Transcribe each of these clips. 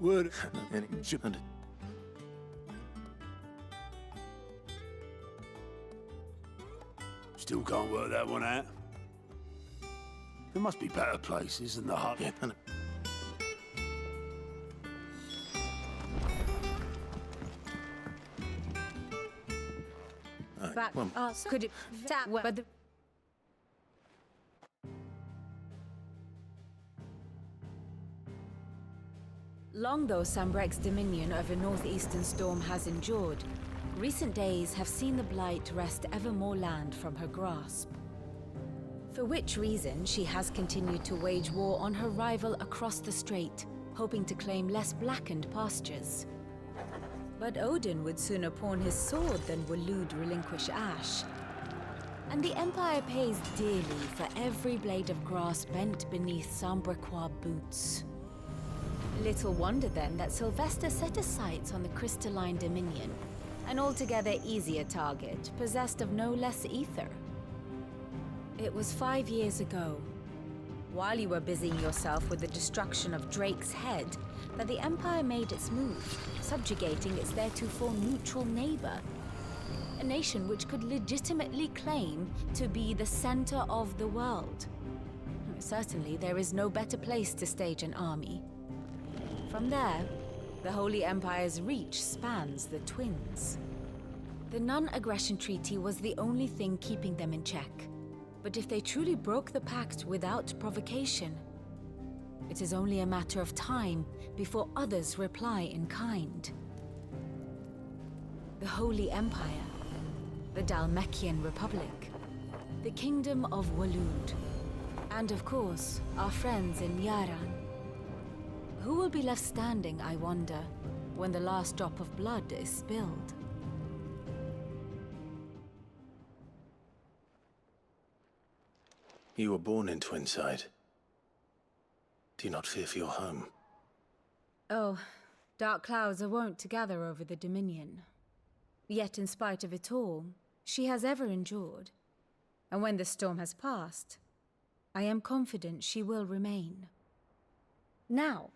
Word. Any shipment. Still can't work that one out. There must be better places than the hut. Yeah, and Back well, us. Could it that but the Long though Sambrek's dominion over northeastern storm has endured, recent days have seen the Blight wrest ever more land from her grasp. For which reason she has continued to wage war on her rival across the strait, hoping to claim less blackened pastures. But Odin would sooner pawn his sword than Waloed relinquish Ash. And the Empire pays dearly for every blade of grass bent beneath Sambrequois boots. Little wonder then that Sylvester set his sights on the Crystalline Dominion, an altogether easier target, possessed of no less ether. It was 5 years ago, while you were busying yourself with the destruction of Drake's head, that the Empire made its move, subjugating its theretofore neutral neighbor. A nation which could legitimately claim to be the center of the world. Certainly, there is no better place to stage an army. From there, the Holy Empire's reach spans the Twins. The non-aggression treaty was the only thing keeping them in check. But if they truly broke the pact without provocation, it is only a matter of time before others reply in kind. The Holy Empire, the Dhalmekian Republic, the Kingdom of Waloed, and of course, our friends in Yaran. Who will be left standing, I wonder, when the last drop of blood is spilled? you were born in Twinside. Do you not fear for your home? Oh, dark clouds are wont to gather over the Dominion. Yet in spite of it all, she has ever endured. And when the storm has passed, I am confident she will remain. Now,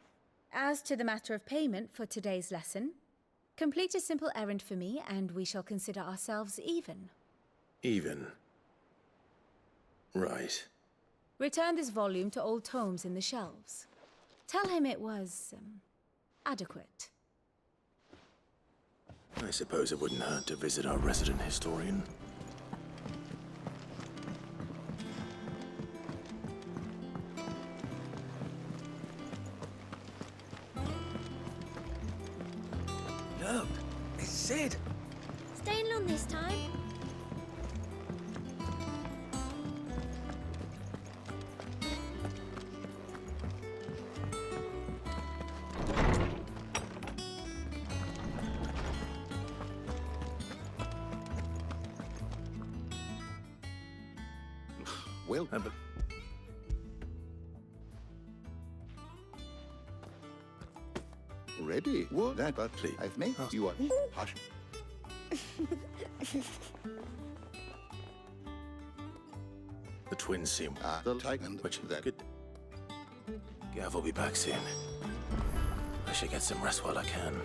as to the matter of payment for today's lesson, complete a simple errand for me and we shall consider ourselves even. Even. Right. Return this volume to old tomes in the shelves. Tell him it was, adequate. I suppose it wouldn't hurt to visit our resident historian. Look, it's Sid. Staying long this time? Well, But ready. What? That, but Please. I've made you a hush. the twins seem... The Titan. Which that. good. Gav will be back soon. I should get some rest while I can.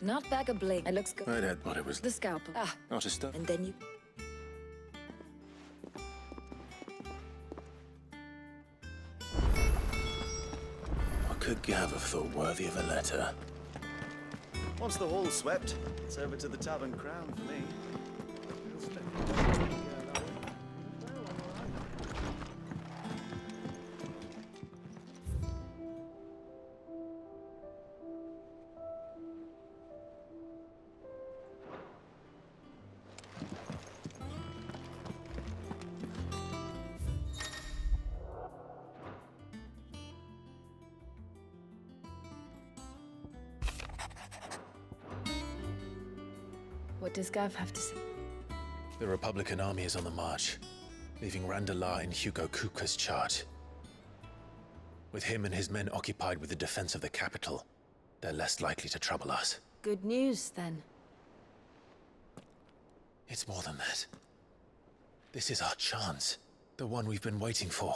Not bag of blade. It looks good. I'd had thought it was The scalpel. Ah, not a stuff. and then you... What could Gav have thought worthy of a letter? Once the hall's swept, it's over to the Tavern Crown for me. What does Gav have to say? The Republican army is on the march, leaving Randalar in Hugo Kupka's charge. With him and his men occupied with the defense of the capital, they're less likely to trouble us. Good news, then. It's more than that. This is our chance. The one we've been waiting for.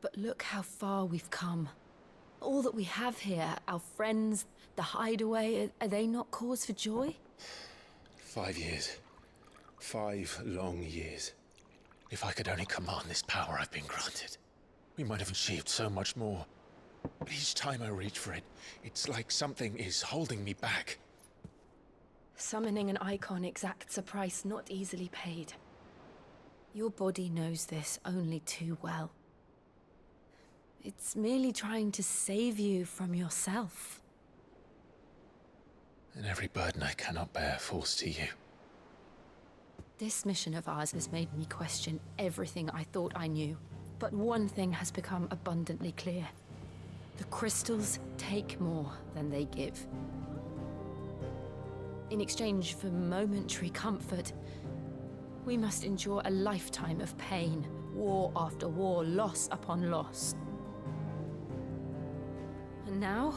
But look how far we've come. All that we have here, our friends, the hideaway, are they not cause for joy? 5 years. 5 long years. If I could only command this power I've been granted, we might have achieved so much more. But each time I reach for it, it's like something is holding me back. Summoning an icon exacts a price not easily paid. Your body knows this only too well. It's merely trying to save you from yourself. And every burden I cannot bear falls to you. This mission of ours has made me question everything I thought I knew. But one thing has become abundantly clear. The crystals take more than they give. In exchange for momentary comfort, we must endure a lifetime of pain, war after war, loss upon loss. And now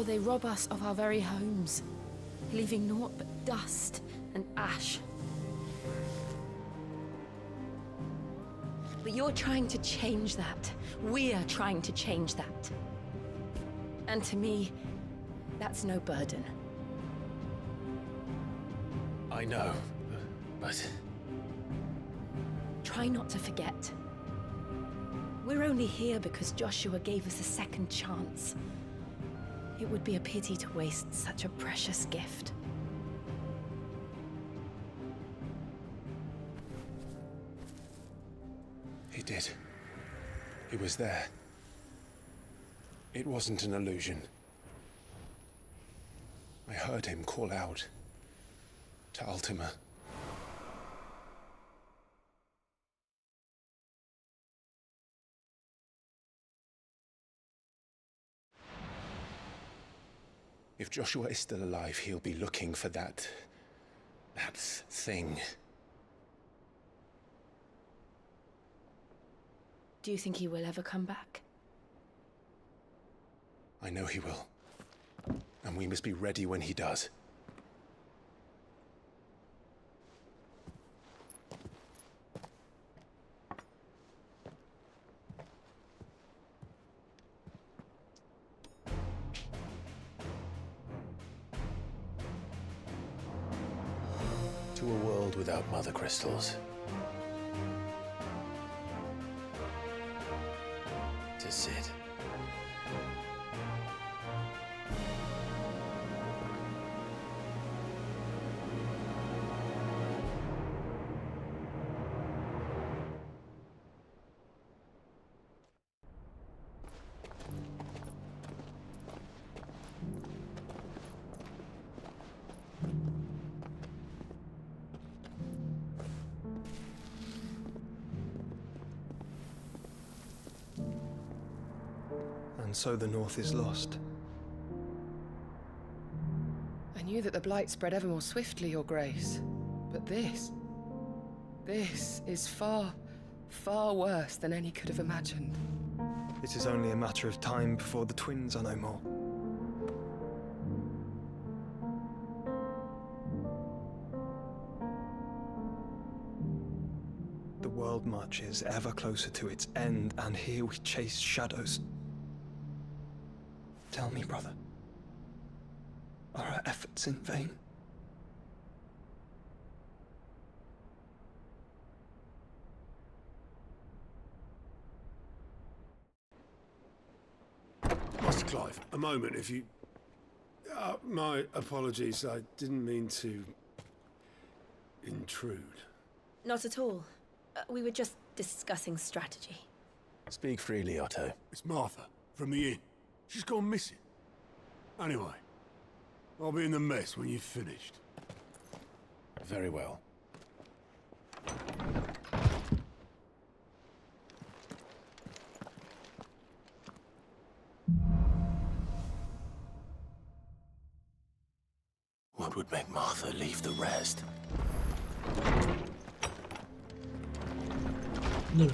they rob us of our very homes, leaving naught but dust and ash. But you're trying to change that. We're trying to change that. And to me, that's no burden. I know, but... Try not to forget. We're only here because Joshua gave us a second chance. It would be a pity to waste such a precious gift. He did. He was there. It wasn't an illusion. I heard him call out to Ultima. If Joshua is still alive, he'll be looking for that thing. Do you think he will ever come back? I know he will. And we must be ready when he does. To a world without mother crystals. To Cid. And so the North is lost. I knew that the Blight spread ever more swiftly, Your Grace. But this is far, far worse than any could have imagined. It is only a matter of time before the twins are no more. The world marches ever closer to its end, and here we chase shadows. Tell me, brother, are our efforts in vain? Master Clive, a moment, if you... my apologies, I didn't mean to... intrude. Not at all. We were just discussing strategy. Speak freely, Otto. It's Martha, from the inn. She's gone missing. Anyway, I'll be in the mess when you've finished. Very well. What would make Martha leave the rest? Dur.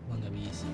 Wah, nggak bisa.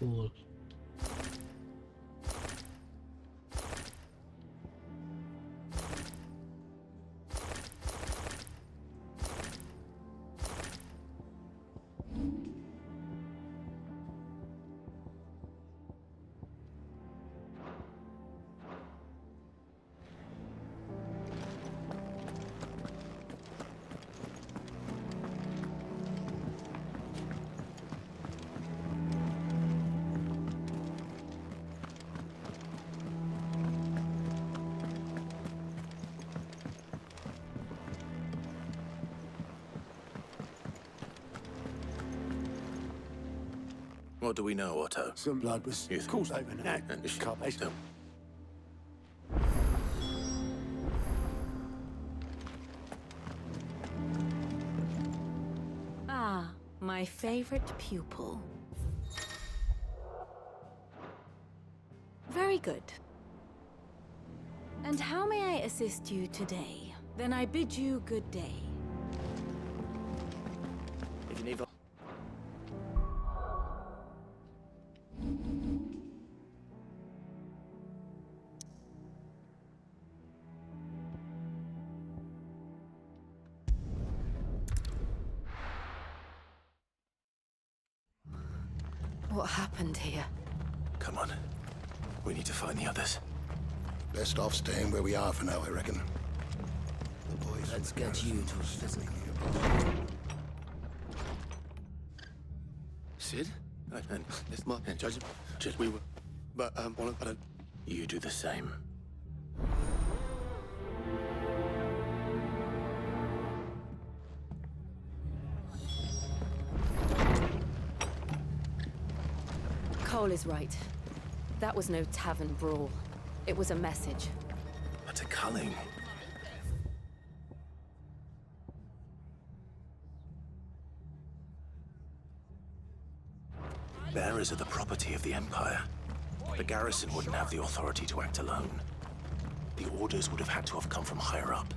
Cool. What do we know, Otto? Some blood was... Yes. Of course they've been out. And They- Ah, my favorite pupil. Very good. And how may I assist you today? Then I bid you good day. If you need... What happened here? Come on. We need to find the others. Best off staying where we are for now, I reckon. The boys. Let's get you to a visit. Sid? And It's my judgment. We were... But, I don't... you do the same. Cole is right. That was no tavern brawl. It was a message. That's a culling. Bearers are the property of the Empire. The garrison wouldn't have the authority to act alone. The orders would have had to have come from higher up.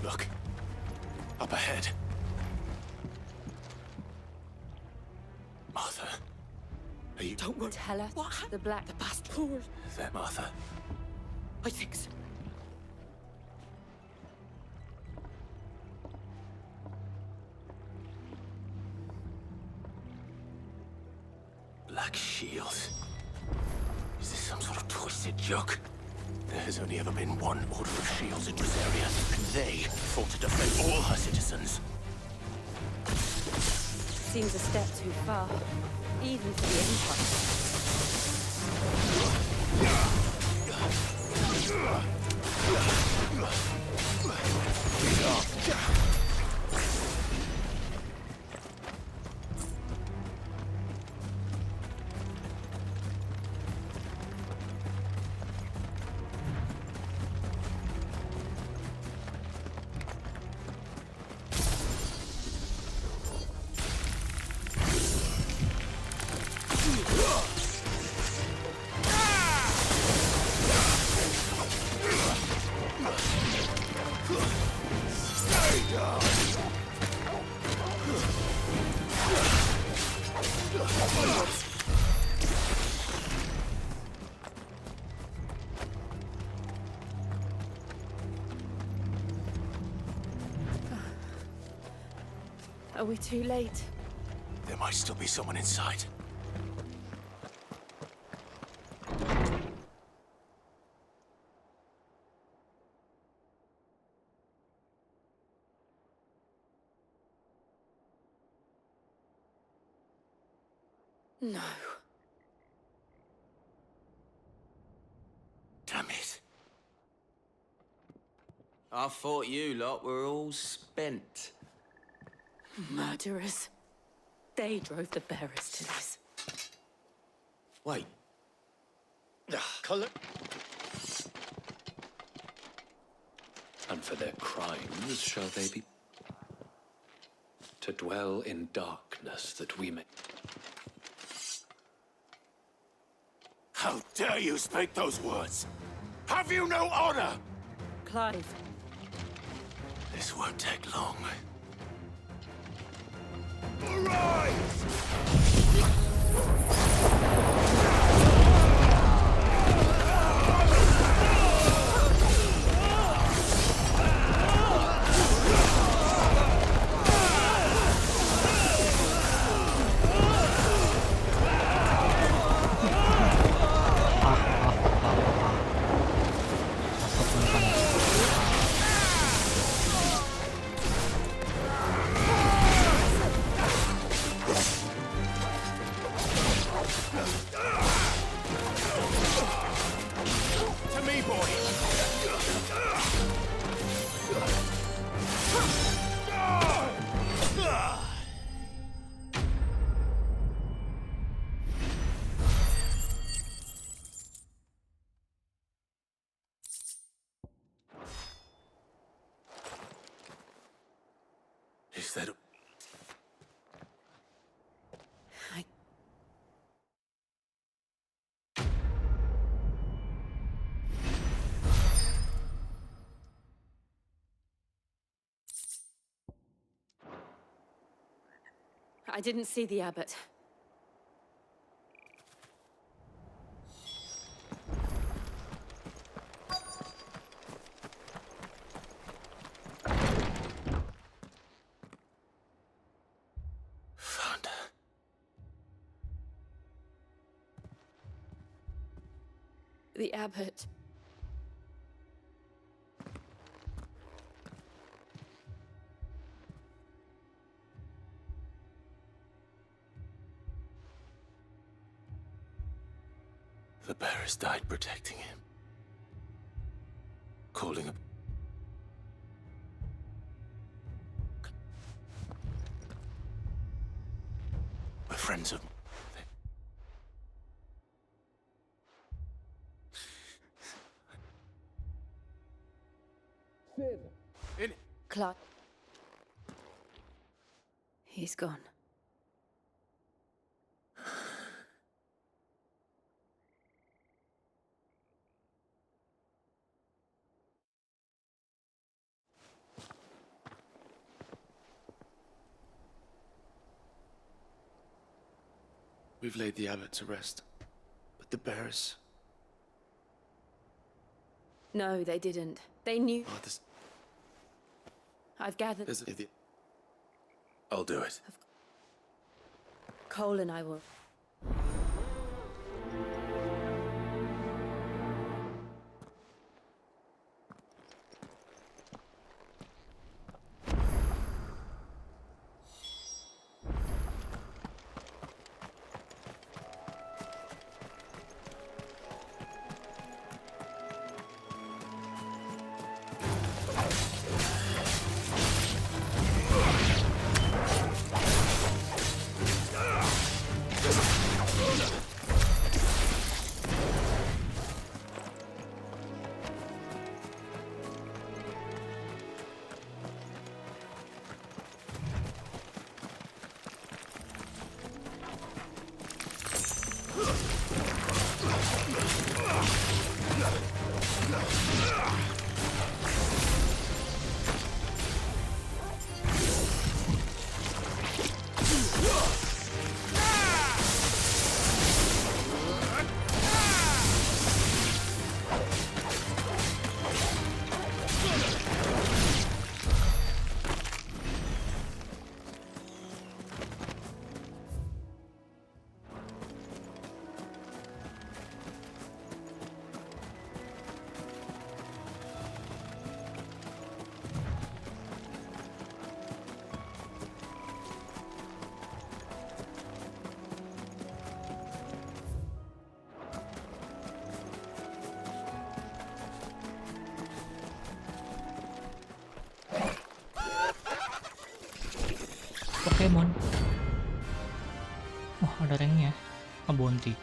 Look. Up ahead. Martha. Are you... Don't worry. Tell us the black... The passport. Is that Martha? I think so. Black Shield. Is this some sort of twisted joke? There has only ever been one Order of Shields in Rosaria, and they fought to defend all her citizens. Seems a step too far, even for the Empire. Are we too late? There might still be someone inside. No. Damn it. I thought you lot were all spent. Murderers. They drove the bearers to this. Wait. Colin. And for their crimes shall they be to dwell in darkness that we may. How dare you speak those words? Have you no honor? Clive. This won't take long. Is that... I didn't see the abbot. Found her. The abbot. The bearers died protecting him. Calling him. We're friends of... In... Clive. He's gone. We've laid the abbot to rest, but the bearers... No, they didn't. They knew. Oh, this... I've gathered. There's an idiot. I'll do it. Cole and I will. Demon. Oh, ada ranknya. Oh, bounty.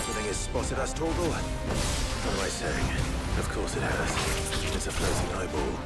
You think it's spotted us, Torgal? What am I saying? Of course it has. It's a floating eyeball.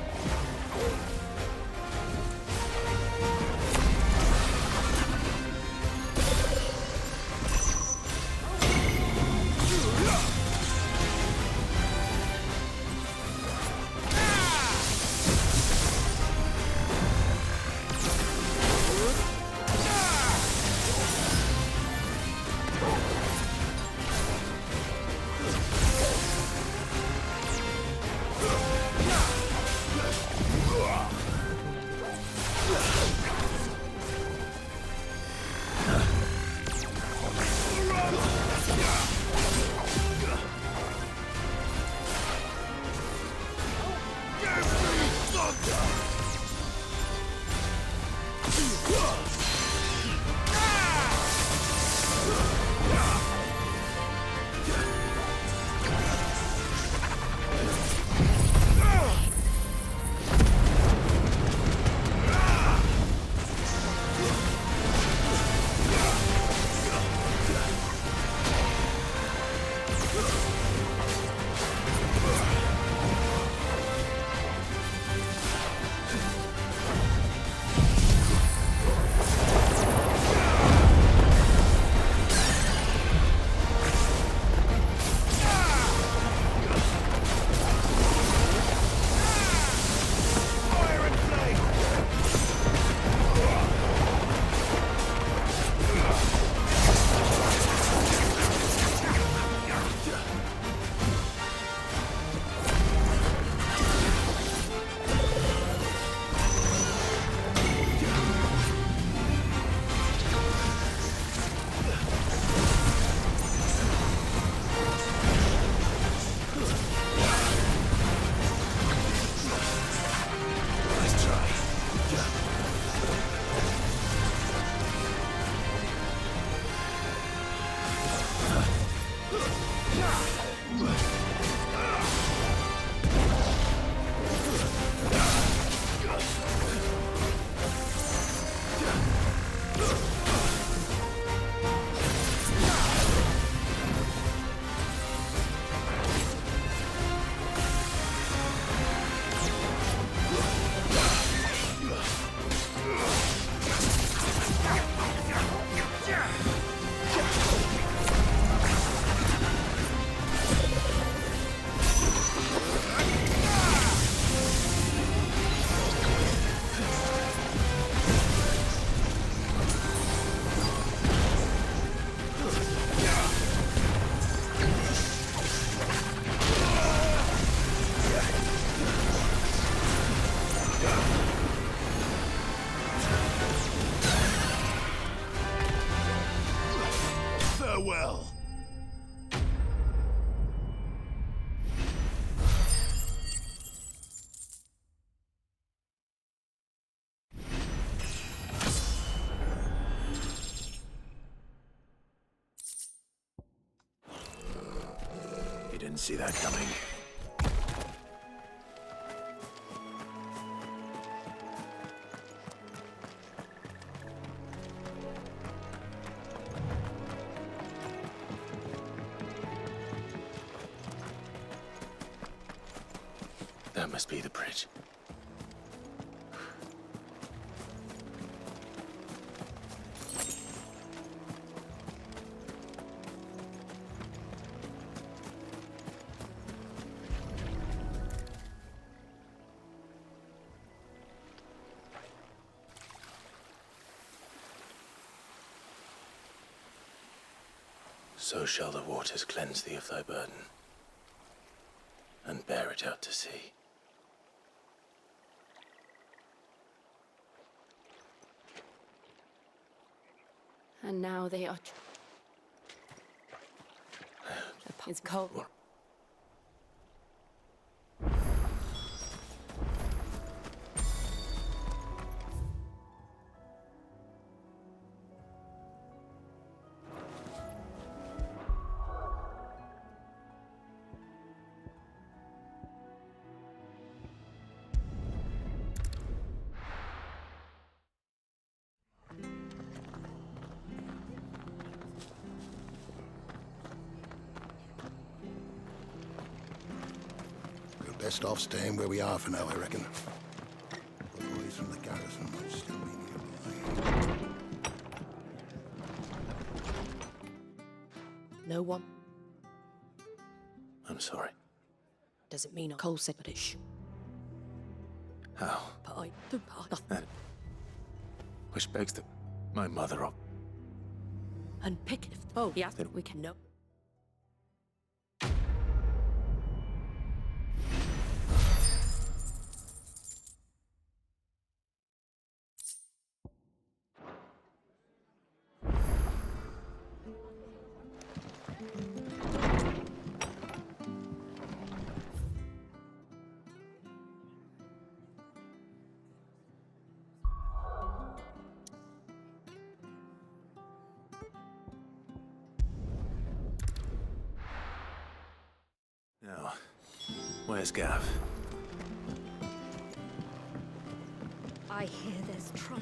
Farewell. You didn't see that coming. That must be the bridge. So shall the waters cleanse thee of thy burden, and bear it out to sea. And now they are... It's cold. Best off staying where we are for now, I reckon. The boys from the garrison might still be nearby. No one. I'm sorry. Doesn't mean Cole said that it should. How? But I don't know. That... Which begs the... My mother up. And pick it. Oh, yeah, then we can know. Now, where's Gav? I hear there's trouble.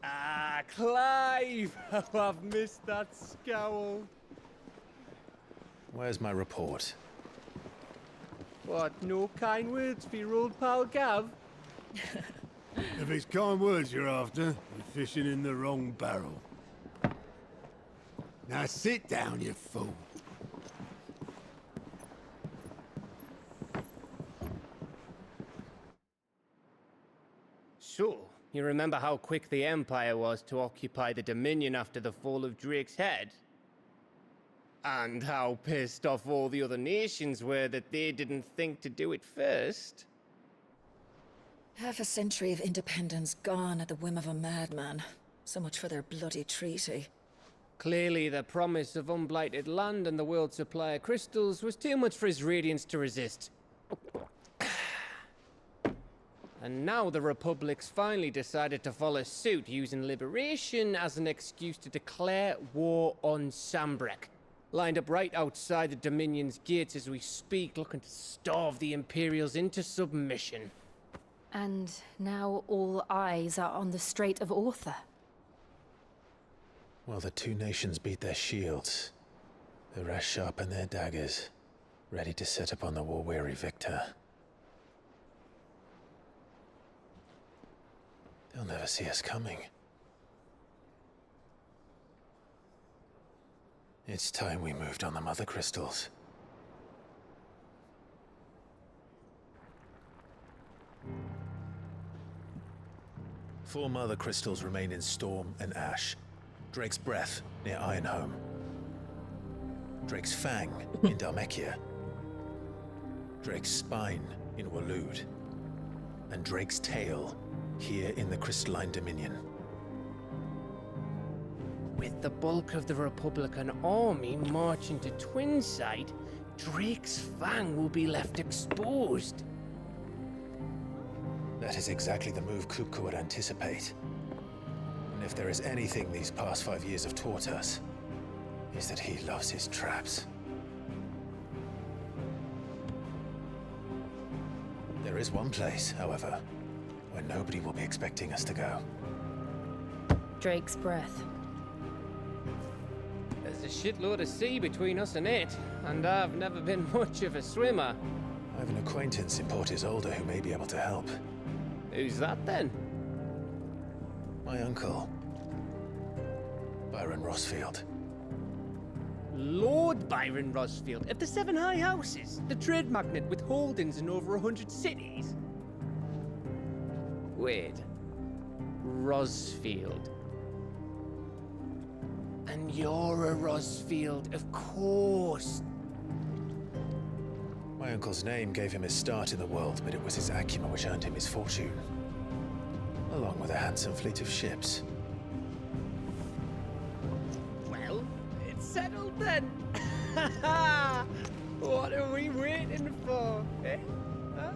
Ah, Clive! How I've missed that scowl. Where's my report? What, no kind words for your old pal Gav? If it's kind words you're after, you're fishing in the wrong barrel. Now sit down, you fool. So, you remember how quick the Empire was to occupy the Dominion after the fall of Drake's Head? And how pissed off all the other nations were that they didn't think to do it first? Half a century of independence gone at the whim of a madman. So much for their bloody treaty. Clearly, the promise of unblighted land and the world's supply of crystals was too much for his radiance to resist. And now the Republic's finally decided to follow suit, using liberation as an excuse to declare war on Sambrek. Lined up right outside the Dominion's gates as we speak, looking to starve the Imperials into submission. And now all eyes are on the Strait of Author. Well, the two nations beat their shields. The rest sharpen their daggers, ready to set upon the war-weary victor. They'll never see us coming. It's time we moved on the Mother Crystals. Four Mother Crystals remain in Storm and Ash. Drake's Breath near Ironhome. Drake's Fang in Dhalmekia. Drake's Spine in Waloed. And Drake's Tail here in the Crystalline Dominion. With the bulk of the Republican army marching to Twinside, Drake's Fang will be left exposed. That is exactly the move Kupka would anticipate. And if there is anything these past 5 years have taught us, is that he loves his traps. There is one place, however, where nobody will be expecting us to go. Drake's Breath. There's a shitload of sea between us and it, and I've never been much of a swimmer. I have an acquaintance in Port Isolde who may be able to help. Who's that then? My uncle, Byron Rosfield. Lord Byron Rosfield of the Seven High Houses, the trade magnate with holdings in over 100 cities. Wait, Rosfield. And you're a Rosfield, of course. My uncle's name gave him his start in the world, but it was his acumen which earned him his fortune. Along with a handsome fleet of ships. Well, it's settled then. What are we waiting for, eh? Huh?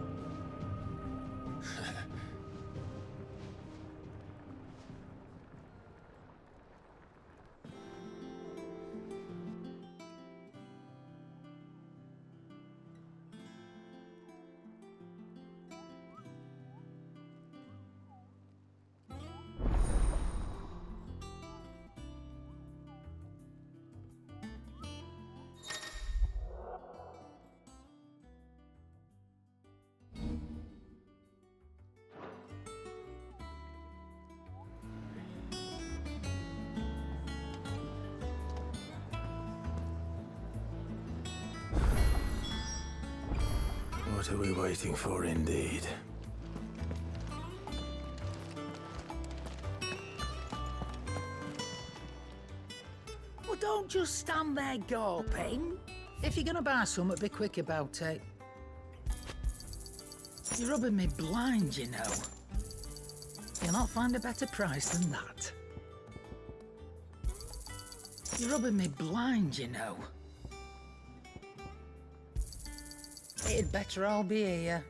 What are we waiting for, indeed? Well, don't just stand there gawping. If you're gonna buy something, be quick about it. You're rubbing me blind, you know. You'll not find a better price than that. You're rubbing me blind, you know. It'd better all be here.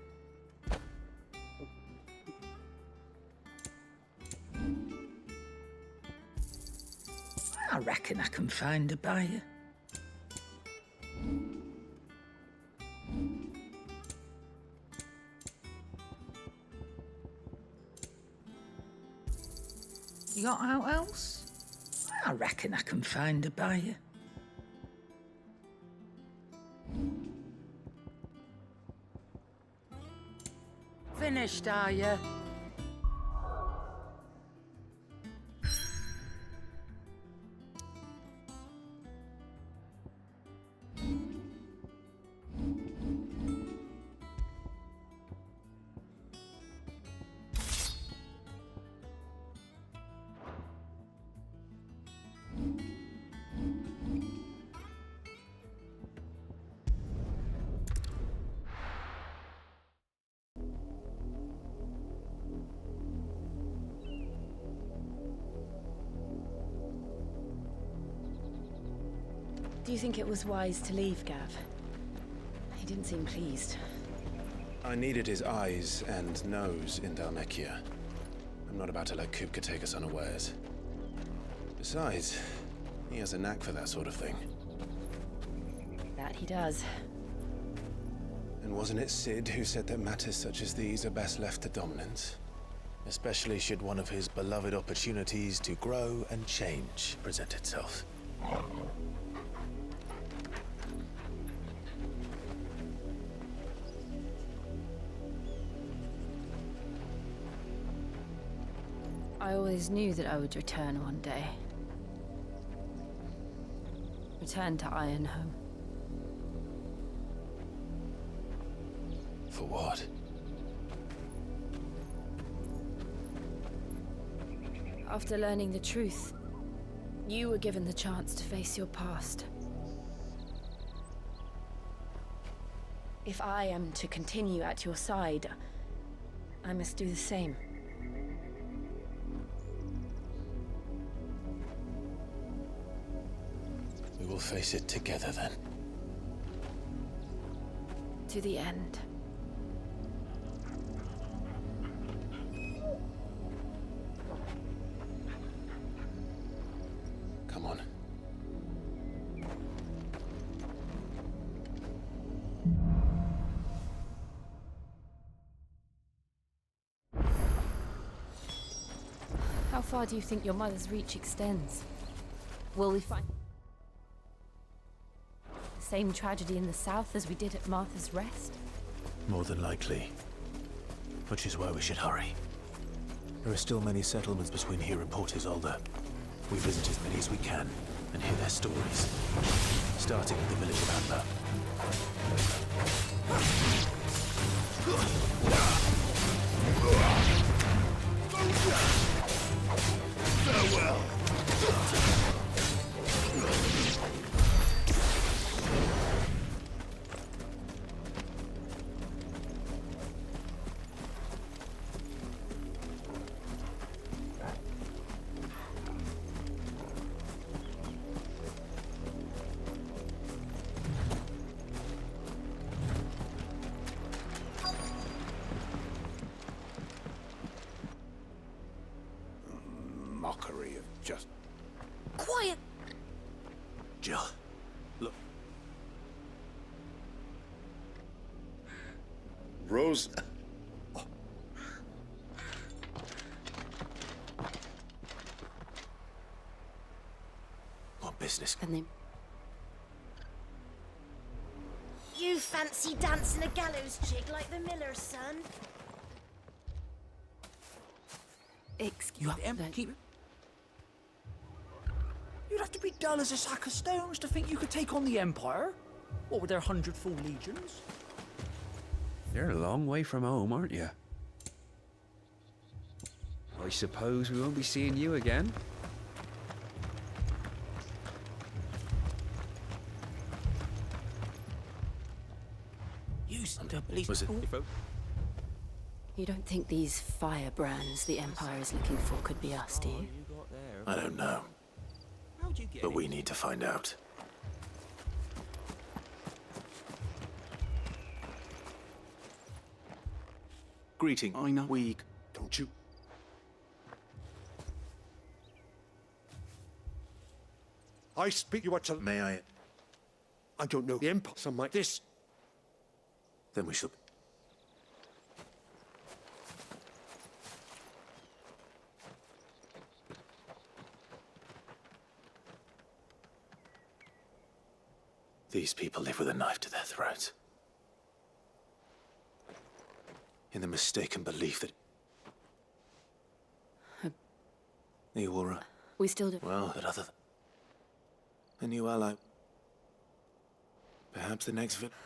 I reckon I can find a buyer. You got out else? I reckon I can find a buyer. Finished, are you? Do you think it was wise to leave, Gav? He didn't seem pleased. I needed his eyes and nose in Dhalmekia. I'm not about to let Kupka take us unawares. Besides, he has a knack for that sort of thing. That he does. And wasn't it Sid who said that matters such as these are best left to dominance? Especially should one of his beloved opportunities to grow and change present itself. I always knew that I would return one day. Return to Ironhome. For what? After learning the truth, you were given the chance to face your past. If I am to continue at your side, I must do the same. We will face it together then. To the end. Come on. How far do you think your mother's reach extends? Will we find the same tragedy in the south as we did at Martha's Rest? More than likely. Which is why we should hurry. There are still many settlements between here and Port Isolde. We visit as many as we can and hear their stories. Starting with the village of Amber. Farewell. Mockery of just... Quiet! Jill, look. Rose... What business? And then... You fancy dancing a gallows jig like the miller's son? You have to keep... You'd have to be dull as a sack of stones to think you could take on the Empire. What with their 100 full legions? You're a long way from home, aren't you? I suppose we won't be seeing you again. Use the police. Was it? You don't think these firebrands the Empire is looking for could be us, do you? I don't know. But we need to find out. Greeting. I know. We. Don't you? I speak you what to. May I? I don't know the impulse on my this. Then we shall. These people live with a knife to their throats. In the mistaken belief that... Are you all right? We still do. Well, that other... A new ally. Perhaps the next victim.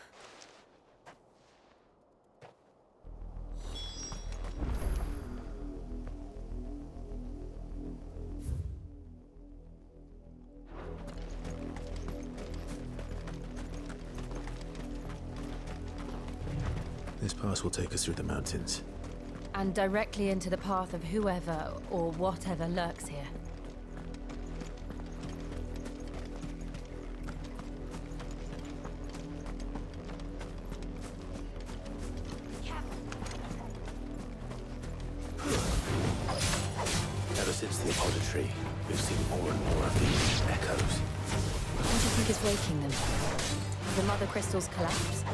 This pass will take us through the mountains. And directly into the path of whoever or whatever lurks here. Ever since the Apodatory, we've seen more and more of these echoes. What do you think is waking them? The mother crystals collapse?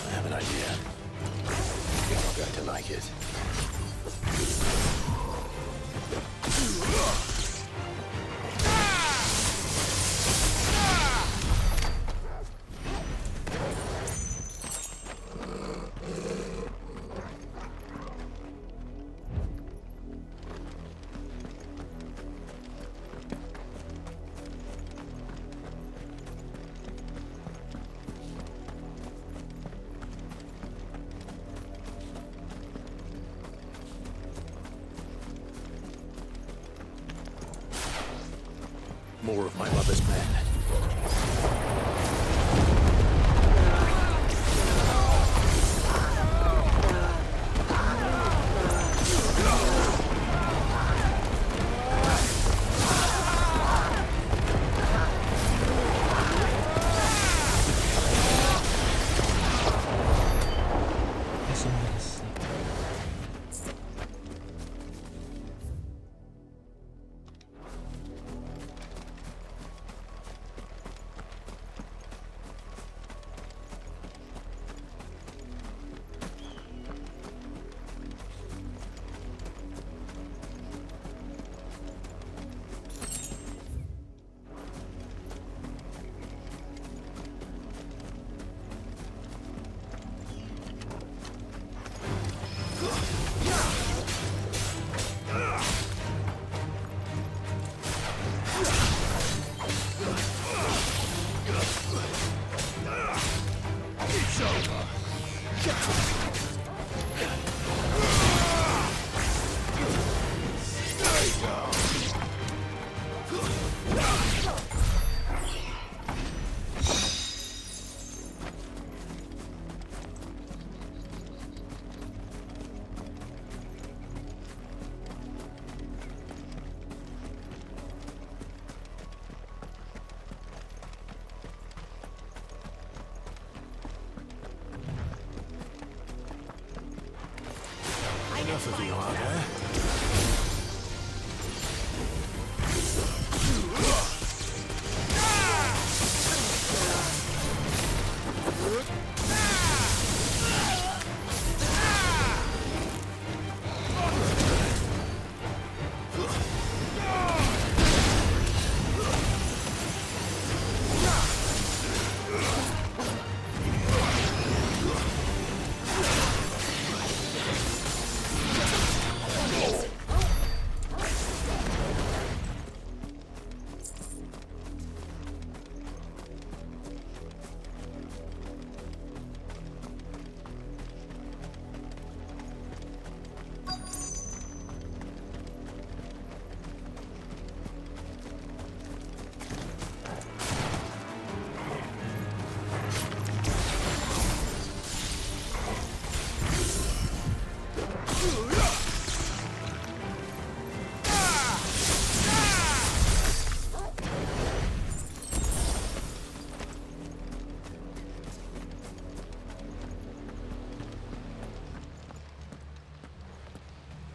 I have an idea. You're not going to like it. More of my mother's men. Enough of you, are there?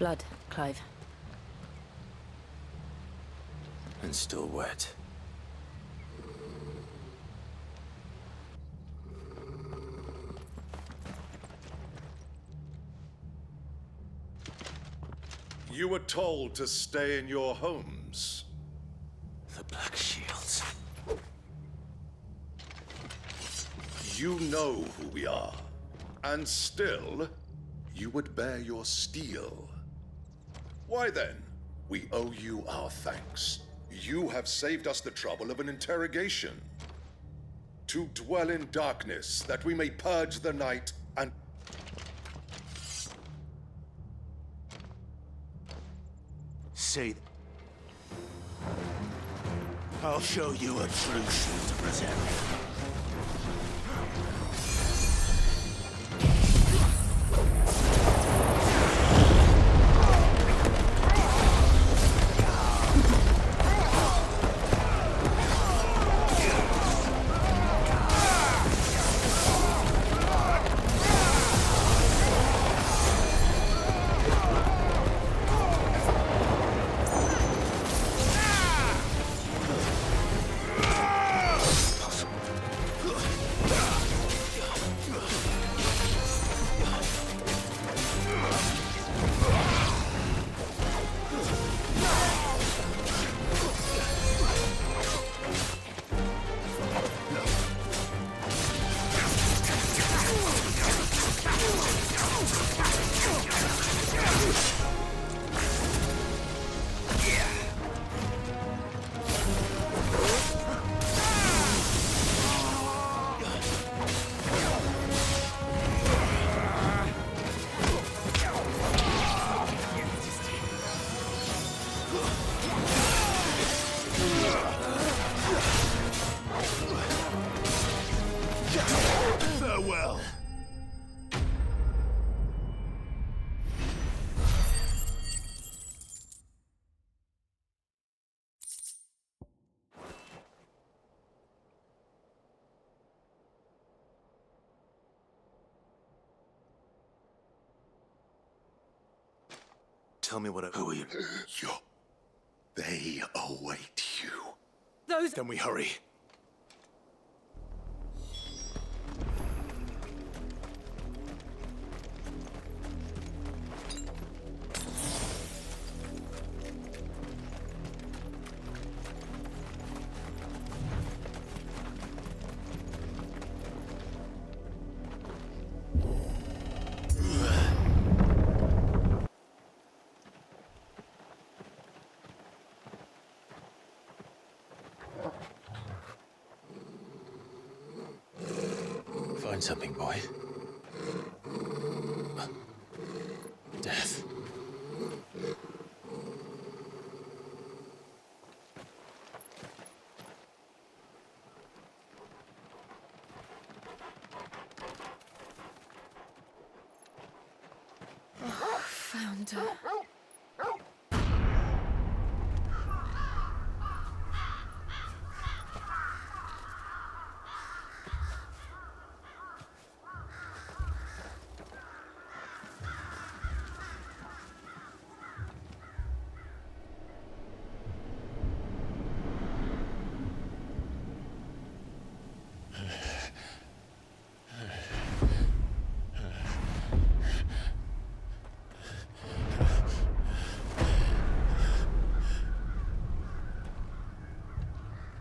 Blood, Clive. And still wet. You were told to stay in your homes. The Black Shields. You know who we are. And still, you would bear your steel. Why then? We owe you our thanks. You have saved us the trouble of an interrogation. To dwell in darkness, that we may purge the night and... Say... I'll show you a true shield to present. Farewell. Tell me what I... Who are you? They await you. Those... Then we hurry. Find something, boy. Death. Found her.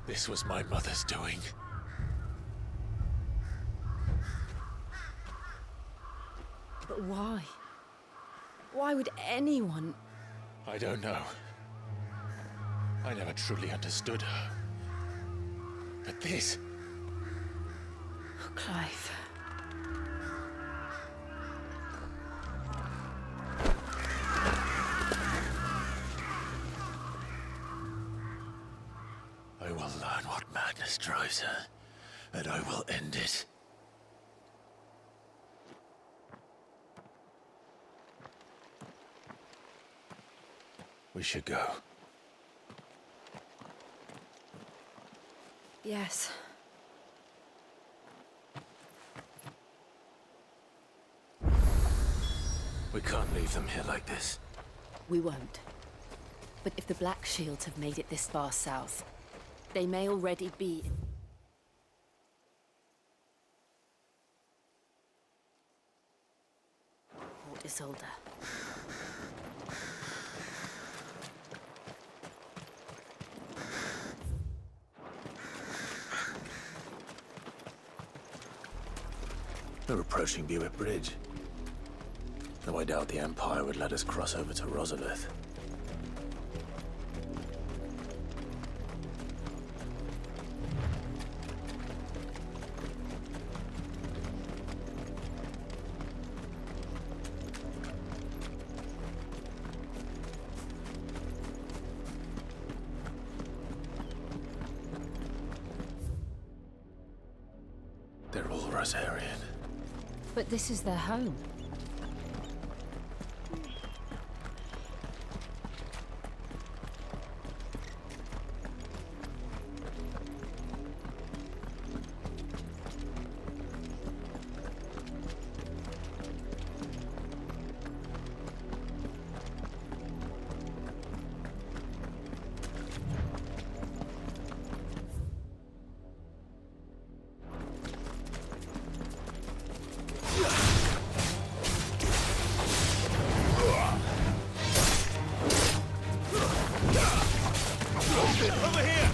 This was my mother's doing. But why? Why would anyone... I don't know. I never truly understood her. But this... Oh, Clive. I will learn what madness drives her, and I will end it. We should go. Yes. We can't leave them here like this. We won't. But if the Black Shields have made it this far south, they may already be... Port Isolde. We're approaching Buick Bridge. Though I doubt the Empire would let us cross over to Rosalith. They're all Rosarian. But this is their home. Over here!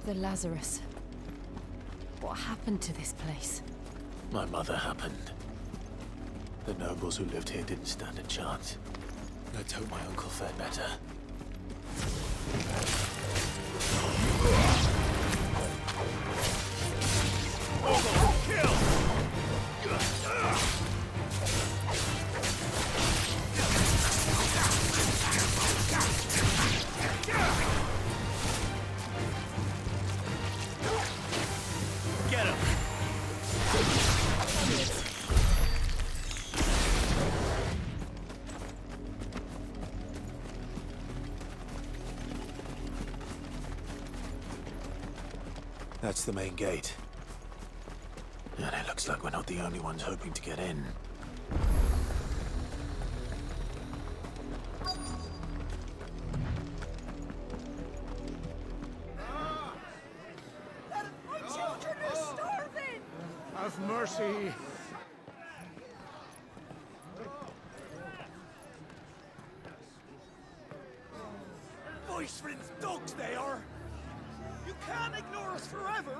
The Lazarus. What happened to this place? My mother happened. The nobles who lived here didn't stand a chance. Let's hope my uncle fared better. Get him! That's the main gate. And it looks like we're not the only ones hoping to get in. My children are starving! Have mercy! Voice-friends dogs they are! You can't ignore us forever!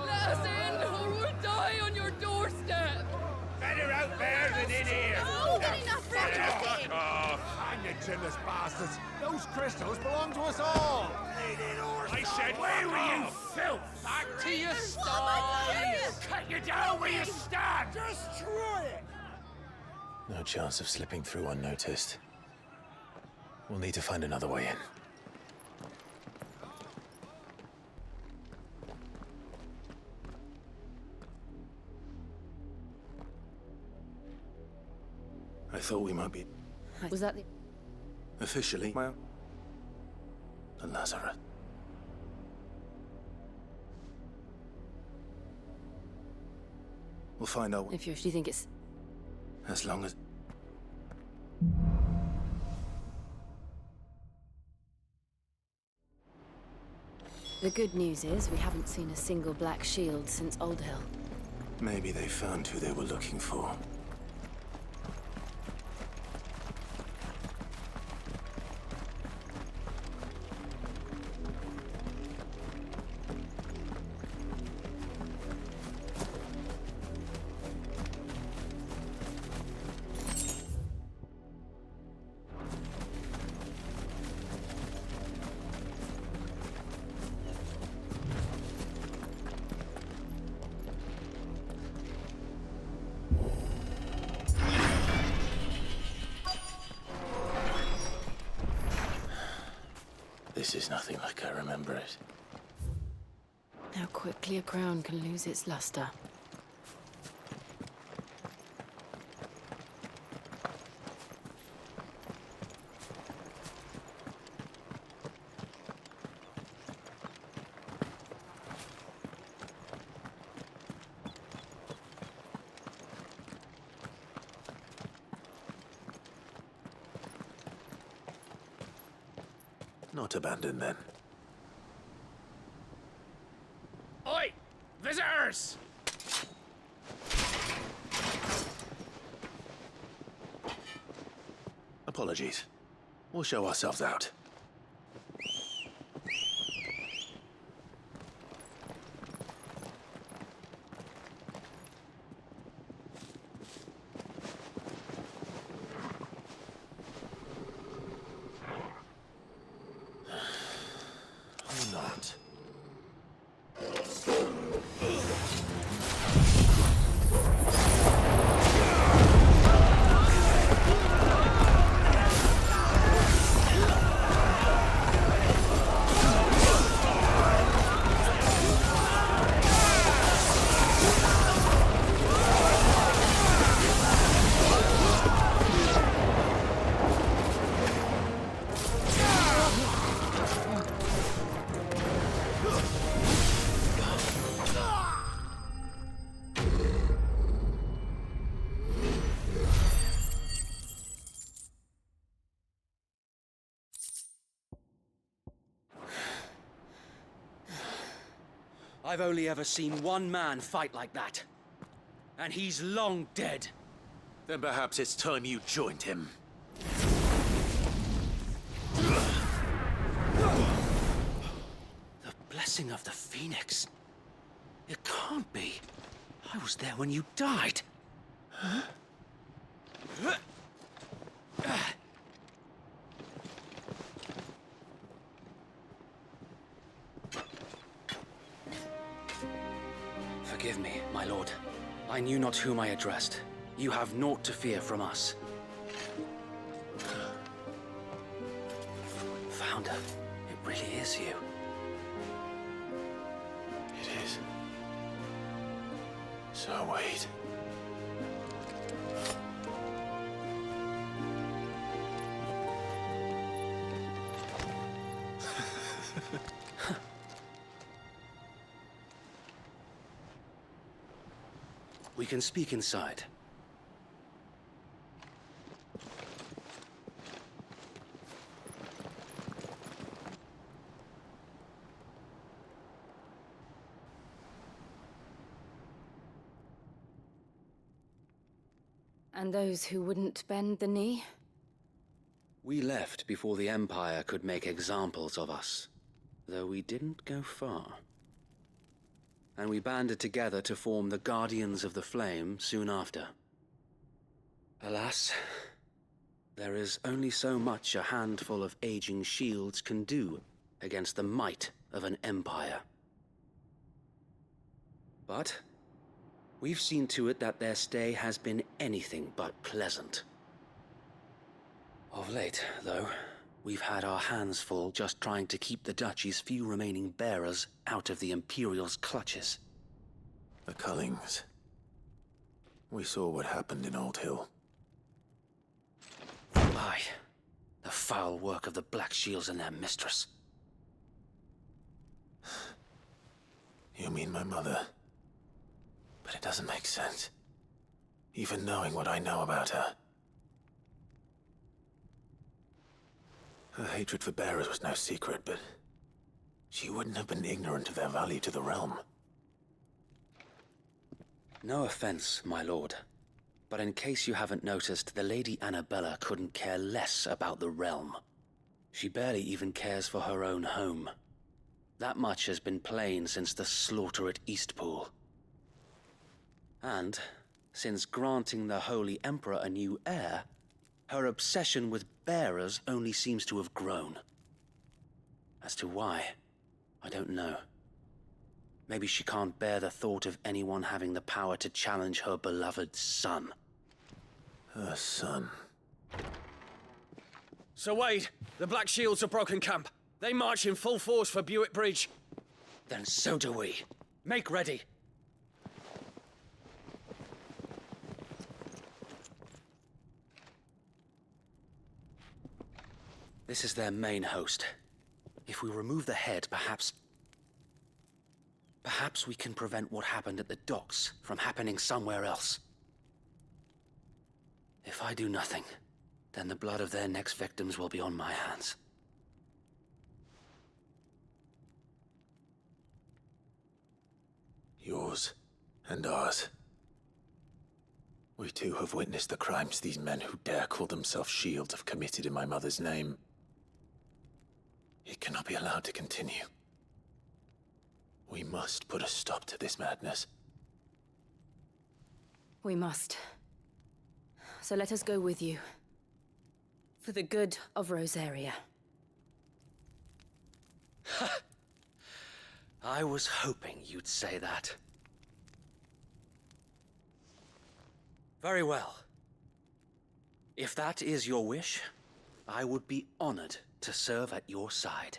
Let us in, or we'll die on your doorstep! Better out there than in here! Oh, good enough for everything! Hang you chinless bastards! Those crystals belong to us all! I said, away with you, filth! Back to your stall! Cut you down where you stand! Destroy it! No chance of slipping through unnoticed. We'll need to find another way in. I thought we might be Was that the... officially the Lazarus. We'll find out If you think it's... as long as... The good news is we haven't seen a single Black Shield since Old Hill. Maybe they found who they were looking for. This is nothing like I remember it. How quickly a crown can lose its luster. Not abandoned, then. Oi! Visitors! Apologies. We'll show ourselves out. Or not. I've only ever seen one man fight like that. And he's long dead. Then perhaps it's time you joined him. The blessing of the Phoenix. It can't be. I was there when you died. Huh? Forgive me, my lord. I knew not whom I addressed. You have naught to fear from us. Founder, it really is you. It is. So wait. We can speak inside. And those who wouldn't bend the knee? We left before the Empire could make examples of us, though we didn't go far. And we banded together to form the Guardians of the Flame soon after. Alas, there is only so much a handful of aging shields can do against the might of an empire. But we've seen to it that their stay has been anything but pleasant. Of late, though, we've had our hands full just trying to keep the Duchy's few remaining bearers out of the Imperial's clutches. The Cullings. We saw what happened in Old Hill. Aye. The foul work of the Black Shields and their mistress. You mean my mother? But it doesn't make sense. Even knowing what I know about her. Her hatred for bearers was no secret, but she wouldn't have been ignorant of their value to the realm. No offense, my lord, but in case you haven't noticed, the Lady Annabella couldn't care less about the realm. She barely even cares for her own home. That much has been plain since the slaughter at Eastpool. And, since granting the Holy Emperor a new heir, her obsession with bearers only seems to have grown. As to why, I don't know. Maybe she can't bear the thought of anyone having the power to challenge her beloved son. Her son. Sir Wade, the Black Shields have broken camp. They march in full force for Buick Bridge. Then so do we. Make ready. This is their main host. If we remove the head, perhaps we can prevent what happened at the docks from happening somewhere else. If I do nothing, then the blood of their next victims will be on my hands. Yours and ours. We too have witnessed the crimes these men who dare call themselves Shield have committed in my mother's name. It cannot be allowed to continue. We must put a stop to this madness. We must. So let us go with you. For the good of Rosaria. I was hoping you'd say that. Very well. If that is your wish, I would be honored to serve at your side.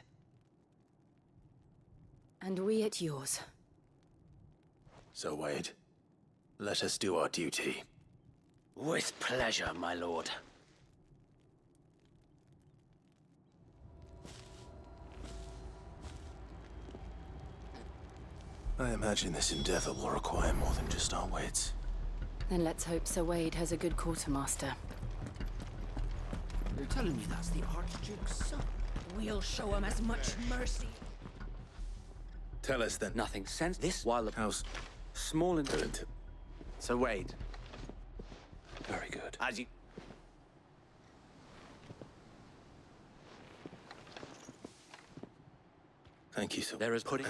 And we at yours. So, Wade, let us do our duty. With pleasure, my lord. I imagine this endeavor will require more than just our wits. Then let's hope Sir Wade has a good quartermaster. You're telling me that's the Archduke's son? We'll show him as much mercy. Tell us then. Nothing sense this while the house small and good. So Wade. Very good. As you... Thank you, sir. There is pudding.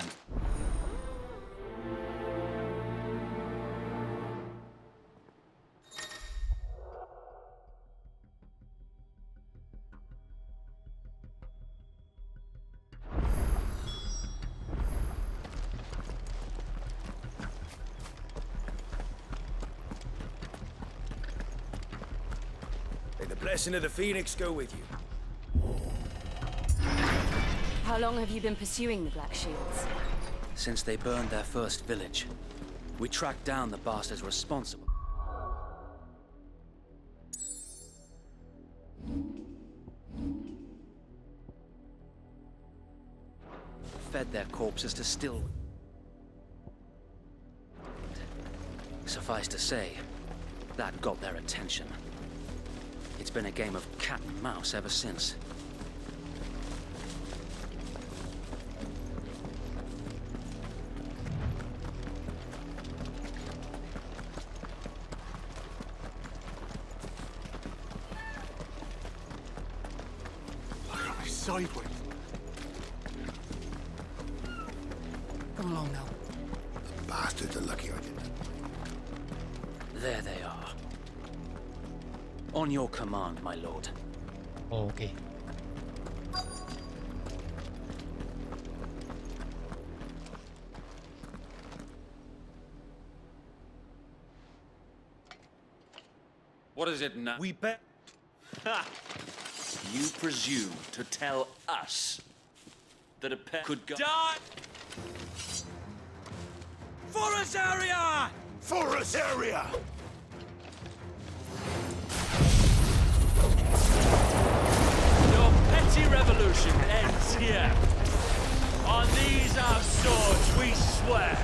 May the blessing of the Phoenix go with you. How long have you been pursuing the Black Shields? Since they burned their first village, we tracked down the bastards responsible. Fed their corpses to still. Suffice to say, that got their attention. It's been a game of cat and mouse ever since. Look at me sideways. Come along now. Bastards are lucky I didn't. There they are. On your command, my lord. Okay. What is it now? We bet. Ha! You presume to tell us that a pet could go. Die! For Rosaria! For Rosaria! Your petty revolution ends here. On these our swords we swear.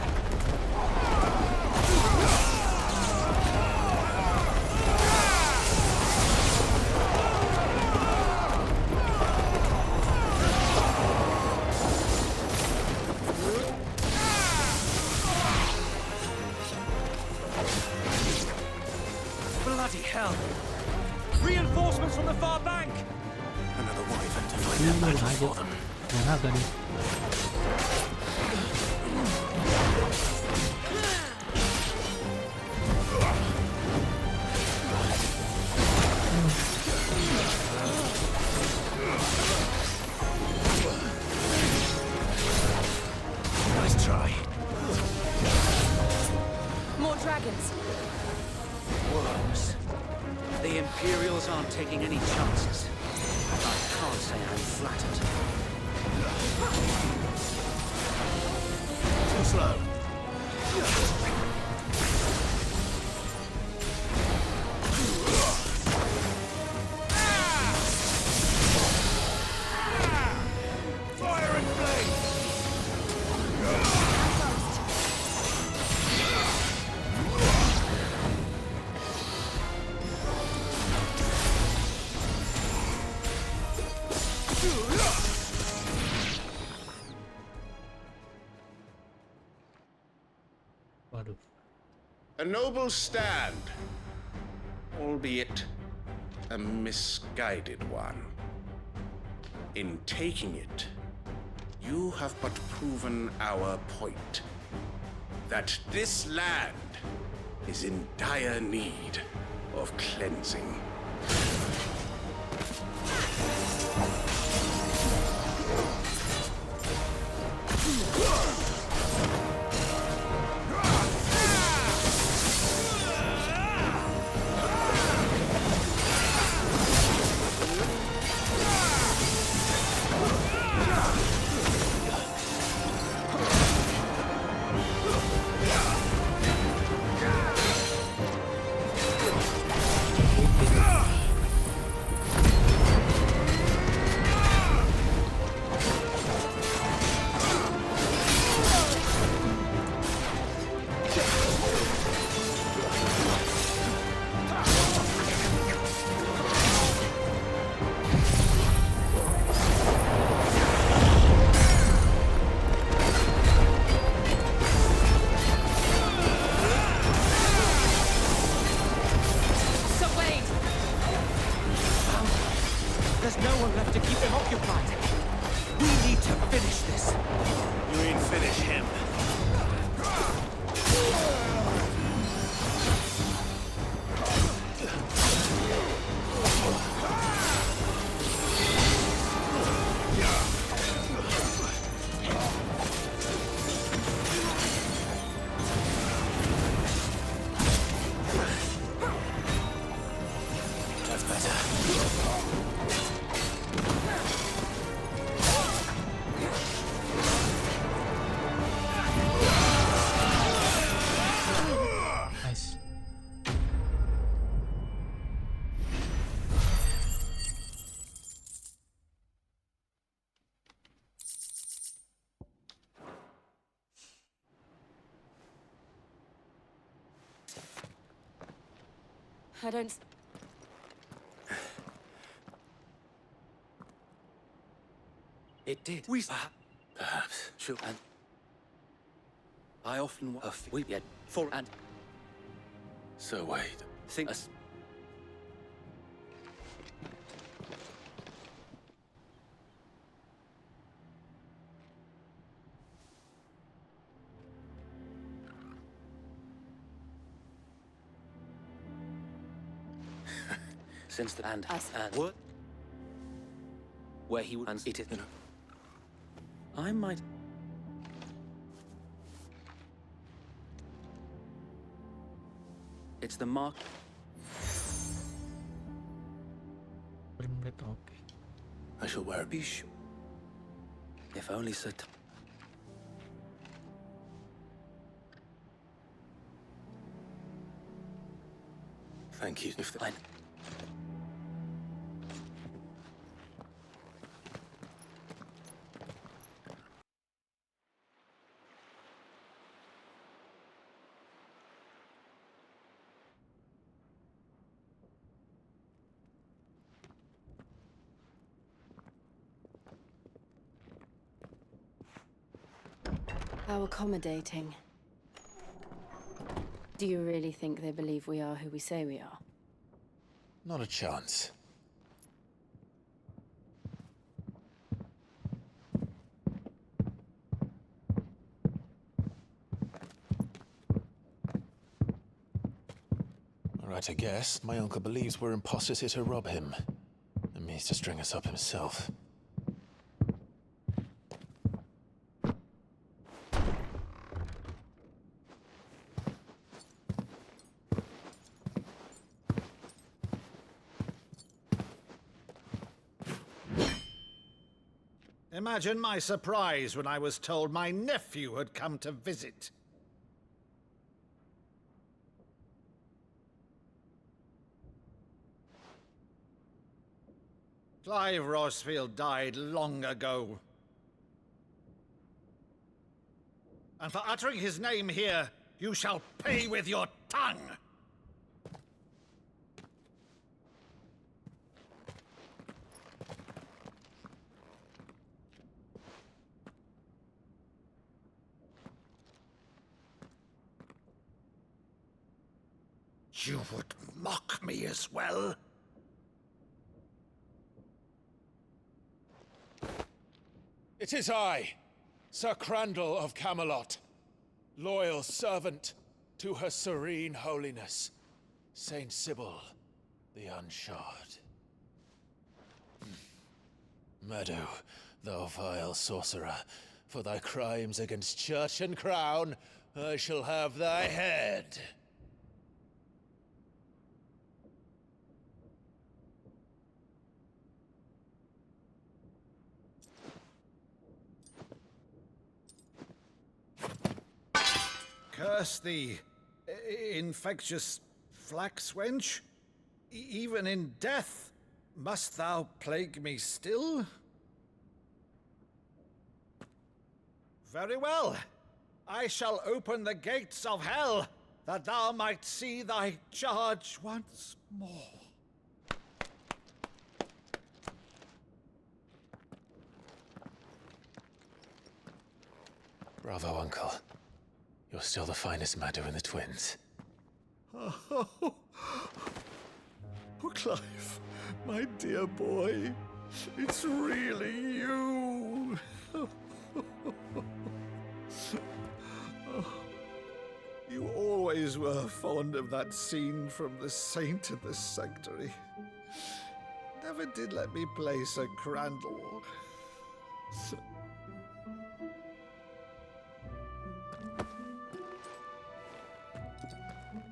Bloody hell! Reinforcements from the far bank! Another wyvern to find a battle for them. Jangan tadi. Nice try. More dragons. Worms. The Imperials aren't taking any chances. I can't say I'm flattered. Too slow. Fire and flame! Waduh. A noble stand, albeit a misguided one. In taking it, you have but proven our point that this land is in dire need of cleansing. There's no one left to keep him occupied. We need to finish this. You mean finish him? That's better. Nice. I don't... It did. Perhaps. Sure. And I often we yet for and So wait. think us. Since the and what? Where he would and it is. I might. It's the mark. Frame rate okay. I shall wear a Be sure. If only so. Thank you. If I. How accommodating. Do you really think they believe we are who we say we are? Not a chance. All right, I guess. My uncle believes we're imposters here to rob him. And means to string us up himself. Imagine my surprise when I was told my nephew had come to visit. Clive Rosfield died long ago. And for uttering his name here, you shall pay with your tongue! You would mock me as well? It is I, Sir Crandall of Camelot, loyal servant to Her Serene Holiness, Saint Sybil the Unshod. Meadow, thou vile sorcerer, for thy crimes against church and crown, I shall have thy head. Curse thee, infectious flax wench. Even in death, must thou plague me still? Very well. I shall open the gates of hell, that thou might see thy charge once more. Bravo, Uncle. You're still the finest Meadow in the twins. Oh, Clive, my dear boy, it's really you. You always were fond of that scene from The Saint in the Sanctuary. Never did let me play Sir Crandall.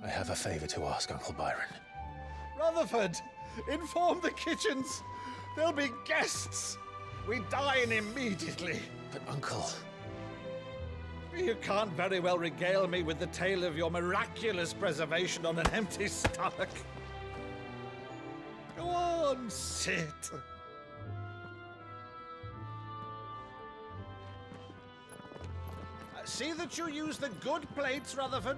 I have a favor to ask, Uncle Byron. Rutherford, inform the kitchens. There'll be guests. We dine immediately. But, Uncle... You can't very well regale me with the tale of your miraculous preservation on an empty stomach. Go on, sit. See that you use the good plates, Rutherford.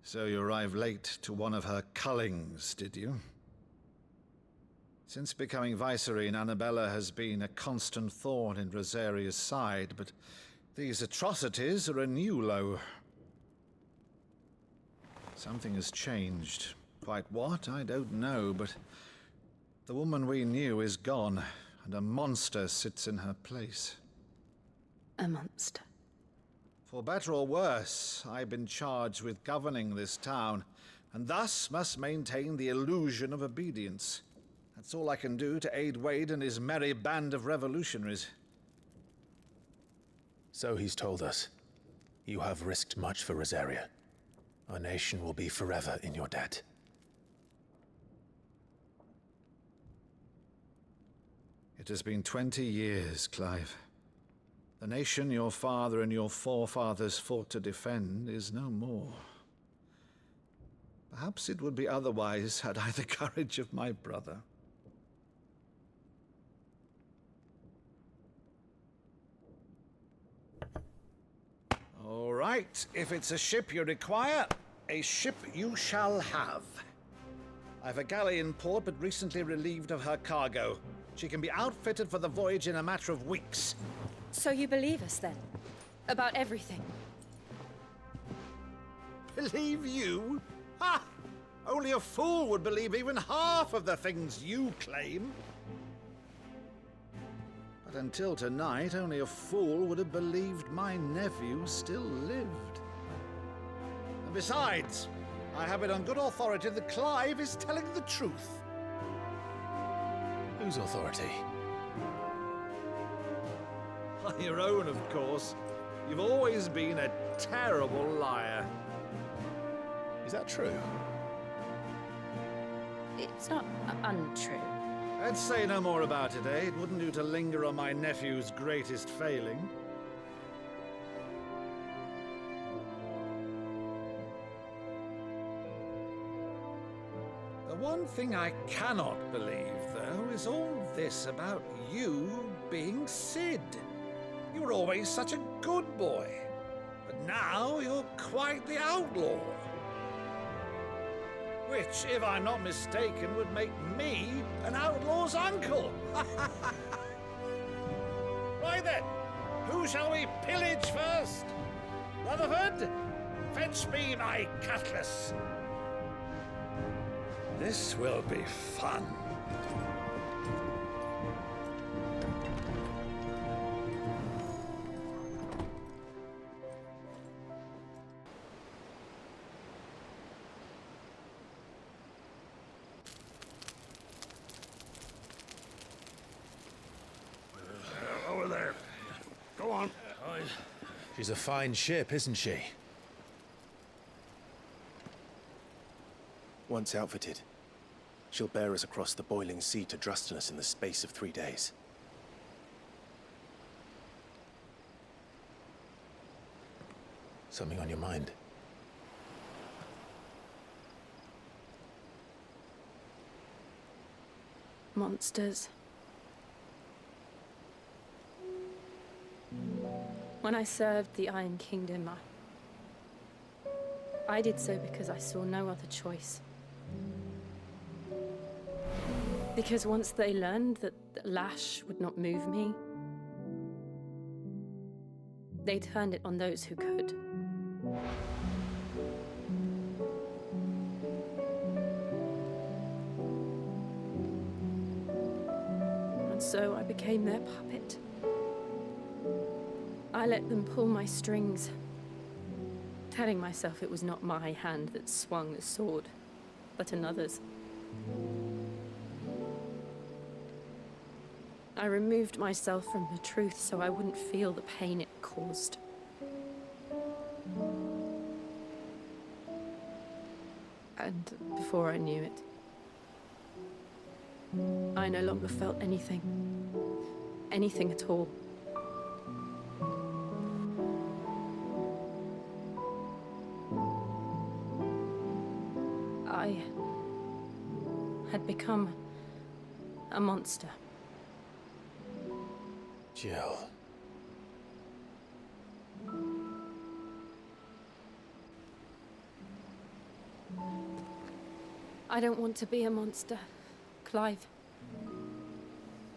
So you arrived late to one of her cullings, did you? Since becoming Vicereine, Annabella has been a constant thorn in Rosaria's side, but these atrocities are a new low. Something has changed. Quite what, I don't know, but the woman we knew is gone, and a monster sits in her place. A monster? For better or worse, I've been charged with governing this town, and thus must maintain the illusion of obedience. That's all I can do to aid Wade and his merry band of revolutionaries. So he's told us. You have risked much for Rosaria. Our nation will be forever in your debt. It has been 20 years, Clive. The nation your father and your forefathers fought to defend is no more. Perhaps it would be otherwise had I the courage of my brother. All right, if it's a ship you require, a ship you shall have. I've a galley in port, but recently relieved of her cargo. She can be outfitted for the voyage in a matter of weeks. So you believe us, then? About everything? Believe you? Ha! Only a fool would believe even half of the things you claim. But until tonight, only a fool would have believed my nephew still lived. And besides, I have it on good authority that Clive is telling the truth. Whose authority? Your own, of course. You've always been a terrible liar. Is that true? It's not untrue. Let's say no more about it, eh? It wouldn't do to linger on my nephew's greatest failing. The one thing I cannot believe, though, is all this about you being Cid. You were always such a good boy, but now you're quite the outlaw. Which, if I'm not mistaken, would make me an outlaw's uncle. Right then, who shall we pillage first? Rutherford, fetch me my cutlass. This will be fun. Over there. Go on. She's a fine ship, isn't she? Once outfitted, she'll bear us across the boiling sea to Drustinus in the space of 3 days. Something on your mind? Monsters. When I served the Iron Kingdom, I did so because I saw no other choice. Because once they learned that the lash would not move me, they turned it on those who could. And so I became their puppet. I let them pull my strings, telling myself it was not my hand that swung the sword, but another's. I removed myself from the truth so I wouldn't feel the pain it caused. And before I knew it, I no longer felt anything. Anything at all. I had become a monster. Jill. I don't want to be a monster, Clive.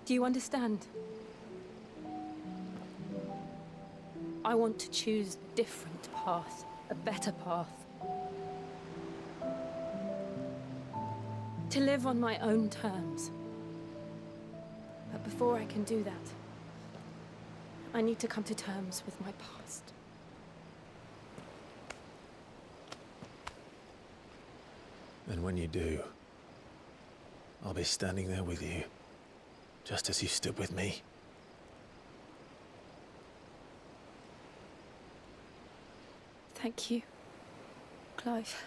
Do you understand? I want to choose a different path, a better path. To live on my own terms. But before I can do that, I need to come to terms with my past. And when you do, I'll be standing there with you, just as you stood with me. Thank you, Clive.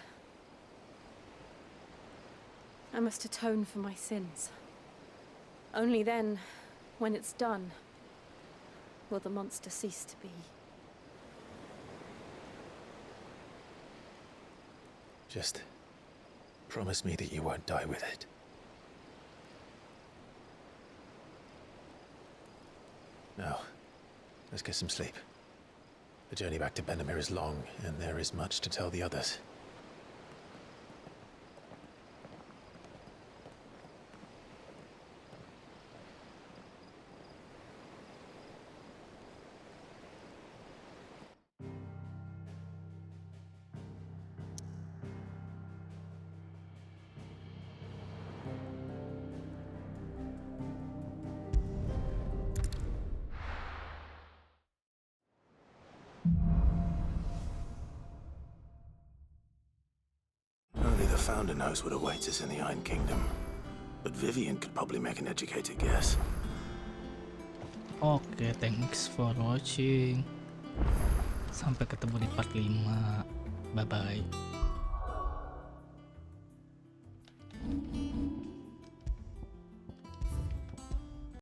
I must atone for my sins. Only then, when it's done, will the monster cease to be. Just promise me that you won't die with it. Now, let's get some sleep. The journey back to Benamir is long, and there is much to tell the others. Only the Founder knows what awaits us in the Iron Kingdom. But Vivian could probably make an educated guess. Oke, thanks for watching. Sampai ketemu di part 5. Bye-bye.